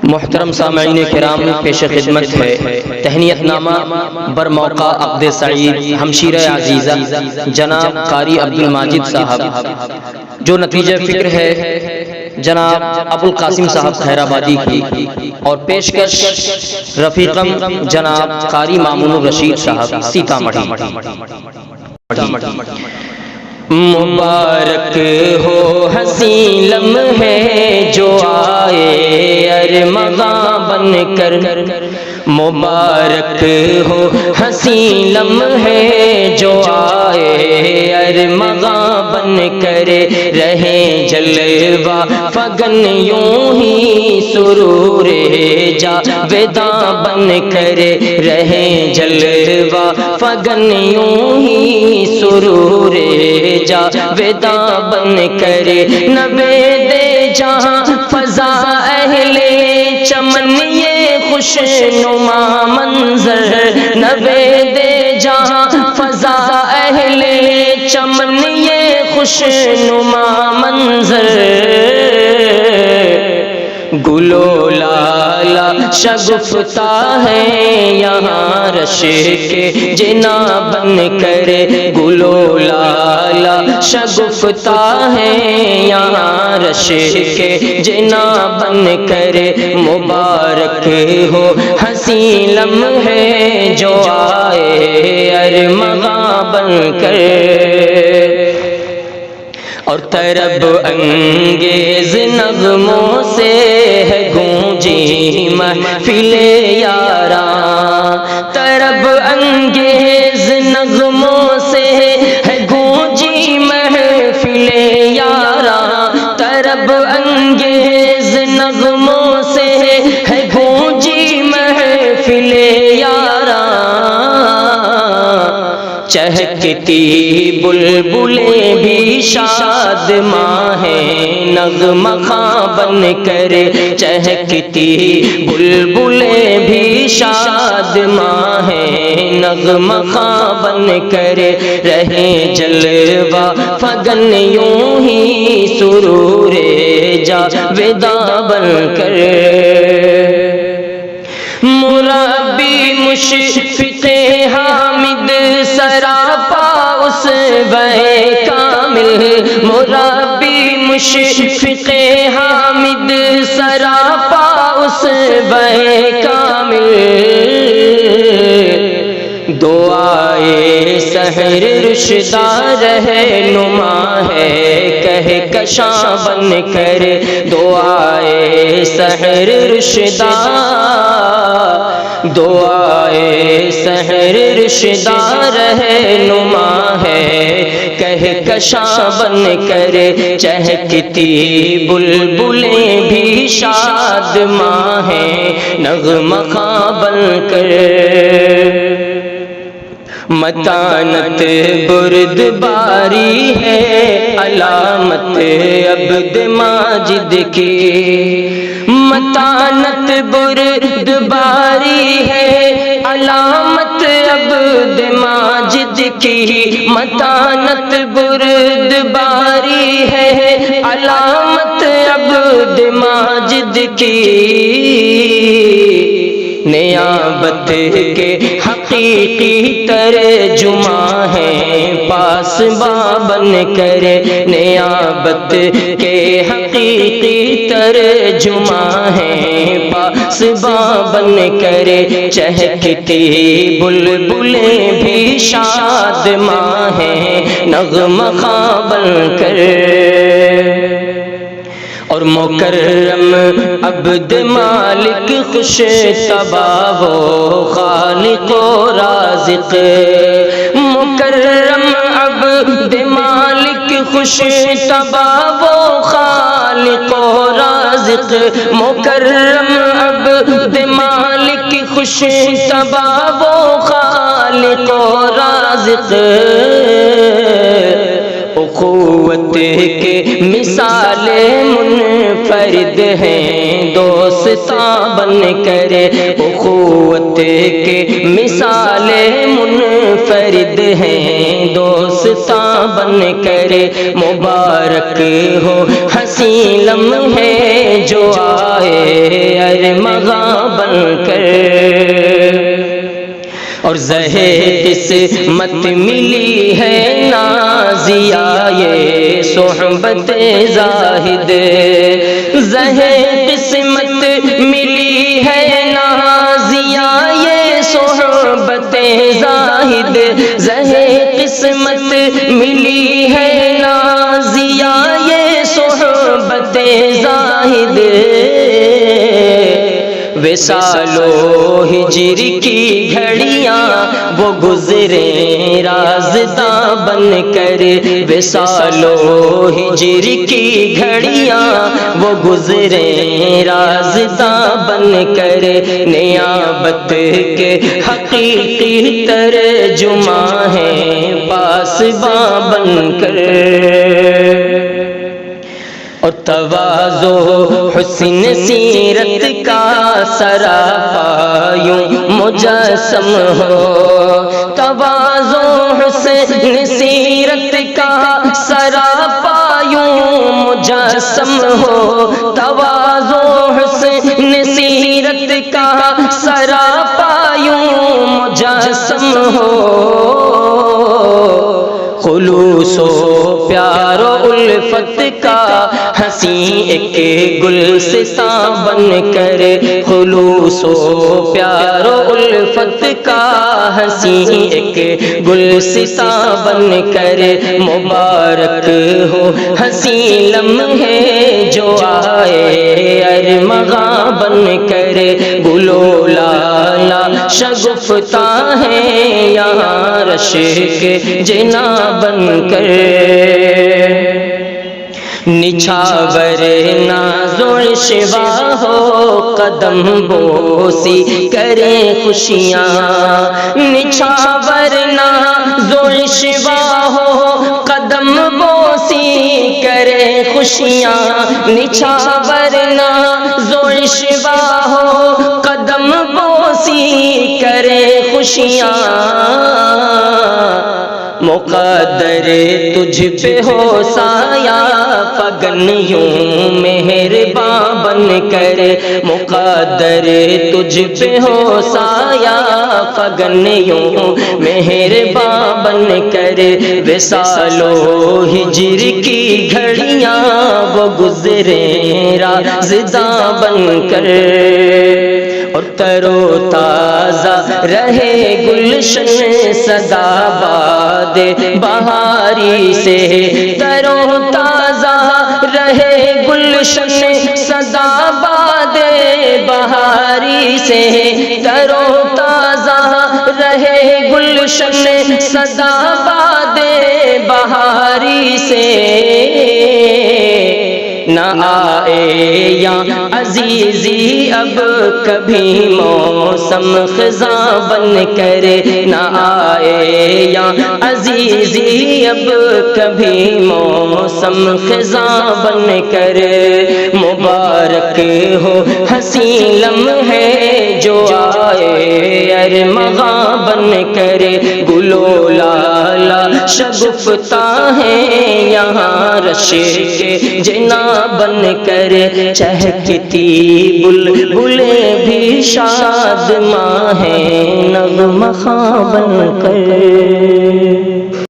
محترم سامعین کرام، پیش خدمت ہے تہنیت نامہ برموقع عقد سعید ہمشیرہ عزیزہ جناب قاری عبدالماجد صاحب، جو نتیجہ فکر ہے جناب ابو القاسم صاحب خیر آبادی کی، اور پیشکش رفیقم جناب قاری مامون الرشید صاحب سیتامڑھی۔ مبارک ہو حسین لمحے جو آئے ارمغاں بن کر، مبارک ہو حسین لمحے جو آئے ارمغاں بن کر، رہیں جلوہ فگن یوں ہی سرور جاویداں بن کر، رہیں جلوہ فگن یوں ہی سرور جاویداں بن کر، نوید جہاں فضا اہل چمن یہ خوش نما منظر، نوید جہاں فضا اہل چمن یہ خوش نما منظر، گلو لالا شگفتہ ہے یہاں رش کے جنا بن کر، گلو لالا شگفتہ ہے یہاں رش کے جنا بن کر، مبارک ہو حسین لمحے جو آئے ارمغاں بن کر، اور طرب انگیز نغموں سے ہے گونجی محفل یاراں، طرب انگیز نغموں سے ہے گونجی محفل یاراں، طرب انگیز نغموں سے ہے گونجی محفل یاراں، چہکتی بلبلیں بھی شاد ماں ہیں نغمہ خواں بن کر، چہکتی بلبلیں بھی شاد ماں ہیں نغمہ خواں بن کر، رہیں جلوہ فگن یوں ہی سرور جاویداں بن کر، مربی مشفق حامد سراپا اسوہ کامل، مربی مشفق حامد سراپا اسوہ کامل، دعائے سحر رشدہ رہنما ہے کہہ کشاں بن کر، دعائے سحر رشدہ، دعائے سحر رشدہ رہنما ہے کہہ کشاں بن کر، چہکتی بلبلیں بھی شاد ماں ہیں نغمہ خواں بن کر، متانت بردباری ہے علامت عبد ماجد کی، متانت بردباری ہے علامت عبد ماجد کی، متانت بردباری ہے علامت عبد ماجد کی، نیابت کے حقیقی ترجمہ ہیں پاسباں بن کر، نیابت کے حقیقی ترجمہ ہیں پاسباں بن کر، چہکتی بلبلیں بھی شاد ماں ہیں نغمہ خواں بن کر، اور مکرم عبد مالک خوش طبع و خالق و رازق، مکرم عبد مالک خوش طبع و خالق و رازق، مکرم عبد مالک خوش طبع و خالق و رازق، اخوت کے مثال منفرد ہیں دوستاں بن کر، اخوت کے مثال منفرد ہیں دوستاں بن کر، مبارک ہو حسین لمحے جو آئے ارمغاں بن کر، اور زہے قسمت ملی ہے نازیہ یہ صحبت زاہد، زہے قسمت ملی ہے نازیہ یہ صحبت زاہد، زہے قسمت ملی ہے نازیہ یہ صحبت زاہد، وصال و ہجر کی گھڑیاں وہ گزریں رازداں بن کر، وصال و ہجر کی گھڑیاں وہ گزریں رازداں بن کر، نیابت کے حقیقی ترجمہ ہیں پاسباں بن کر، اور تواضع حسن سیرت کا سراپا یوں مجسم ہو، تواضع حسن سیرت کا سراپا یوں مجسم ہو، تواضع حسن سیرت کا سراپا یوں مجسم ہو، خلوص و پیار و الفت کا ہنسی ایک گلستاں بن کر، خلوص و پیار و الفت کا ہنسی ایک گلستاں بن کر، مبارک ہو ہنسی لمحے جو آئے ارمغاں بن کر، گل و لالا شگفتہ ہیں یہاں رشک جنا بن کر، نچھاور ناز و شوا ہو قدم بوسی کریں خوشیاں، نچھاور ناز و شوا ہو قدم بوسی کریں خوشیاں، نچھاور ناز و شوا ہو قدم بوسی کریں خوشیاں، مقدر تجھ پہ ہو سایہ فگن یوں مہرباں بن کر، مقدر تجھ پہ ہو سایہ فگن یوں مہرباں بن کر، وصال و ہجر کی گھڑیاں وہ گزریں رازداں بن کر، اور تر و تازہ رہے گلشن سدا باد بہاری سے، تر و تازہ رہے گلشن سدا باد بہاری سے، تر و تازہ رہے گلشن سدا باد بہاری سے، نہ آئے یا عزیزی اب کبھی موسم خزاں بن کر، نہ آئے یا عزیزی اب کبھی موسم خزاں بن کر، مبارک ہو ہنسی لمحے جو آئے ارمغاں بن کر، گل و لالا شگفتہ ہیں یہاں رشک جنا بن کر، چہکتی بلبلیں بھی شادماں ہیں نغمہ خواں بن کر۔